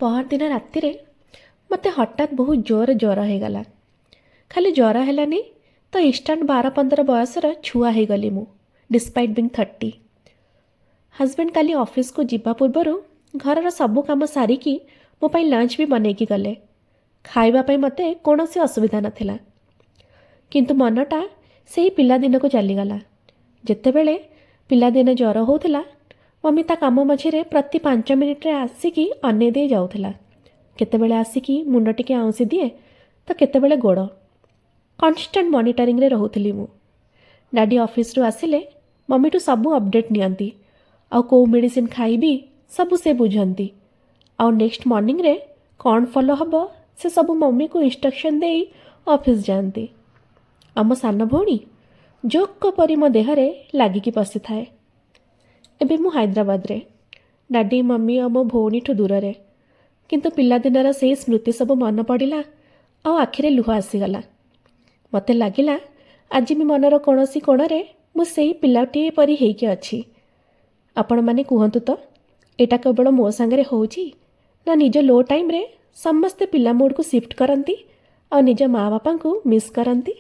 ପହରଦିନ ରାତିରେ ମୋତେ ହଠାତ୍ ବହୁତ ଜୋର ଜ୍ୱର ହେଇଗଲା। ଖାଲି ଜ୍ୱର ହେଲାନି ତ ଇନଷ୍ଟାଣ୍ଟ 12-15 ବୟସର ଛୁଆ ହେଇଗଲି ମୁଁ, ଡିସ୍ପାଇଟ୍ ବିଂ 30। ହଜବେଣ୍ଡ କାଲି ଅଫିସକୁ ଯିବା ପୂର୍ବରୁ ଘରର ସବୁ କାମ ସାରିକି ମୋ ପାଇଁ ଲଞ୍ଚ ବି ବନେଇକି ଗଲେ। ଖାଇବା ପାଇଁ ମୋତେ କୌଣସି ଅସୁବିଧା ନଥିଲା, କିନ୍ତୁ ମନଟା ସେଇ ପିଲାଦିନକୁ ଚାଲିଗଲା ଯେତେବେଳେ ପିଲାଦିନେ ଜ୍ୱର ହେଉଥିଲା। ମମି ତା କାମ ମଝିରେ ପ୍ରତି 5 ମିନିଟ୍ରେ ଆସିକି ଅନେଇ ଦେଇ ଯାଉଥିଲା। କେତେବେଳେ ଆସିକି ମୁଣ୍ଡ ଟିକେ ଆଉଁସି ଦିଏ ତ କେତେବେଳେ ଗୋଡ଼। କନଷ୍ଟାଣ୍ଟ ମନିଟରିଂରେ ରହୁଥିଲି ମୁଁ। ଡାଡ଼ି ଅଫିସରୁ ଆସିଲେ ମମିଠୁ ସବୁ ଅପଡ଼େଟ୍ ନିଅନ୍ତି, ଆଉ କେଉଁ ମେଡ଼ିସିନ ଖାଇବି ସବୁ ସେ ବୁଝନ୍ତି, ଆଉ ନେକ୍ସଟ ମର୍ଣ୍ଣିଂରେ କ'ଣ ଫଲୋ ହେବ ସେ ସବୁ ମମିକୁ ଇନଷ୍ଟ୍ରକ୍ସନ୍ ଦେଇ ଅଫିସ ଯାଆନ୍ତି। ଆମ ସାନ ଭଉଣୀ ଜୋକ ପରି ମୋ ଦେହରେ ଲାଗିକି ବସିଥାଏ। ଏବେ ମୁଁ ହାଇଦ୍ରାବାଦରେ, ଡାଡ଼ି ମମି ଆଉ ମୋ ଭଉଣୀଠୁ ଦୂରରେ, କିନ୍ତୁ ପିଲାଦିନର ସେଇ ସ୍ମୃତି ସବୁ ମନେ ପଡ଼ିଲା ଆଉ ଆଖିରେ ଲୁହ ଆସିଗଲା। ମୋତେ ଲାଗିଲା ଆଜି ବି ମନର କୌଣସି କୋଣରେ ମୁଁ ସେଇ ପିଲାଟିଏ ପରି ହେଇକି ଅଛି। ଆପଣମାନେ କୁହନ୍ତୁ ତ, ଏଇଟା କେବଳ ମୋ ସାଙ୍ଗରେ ହେଉଛି ନା ନିଜ ଲୋ ଟାଇମ୍ରେ ସମସ୍ତେ ପିଲା ମୁଡ଼କୁ ସିଫ୍ଟ କରନ୍ତି ଆଉ ନିଜ ମା ବାପାଙ୍କୁ ମିସ୍ କରନ୍ତି?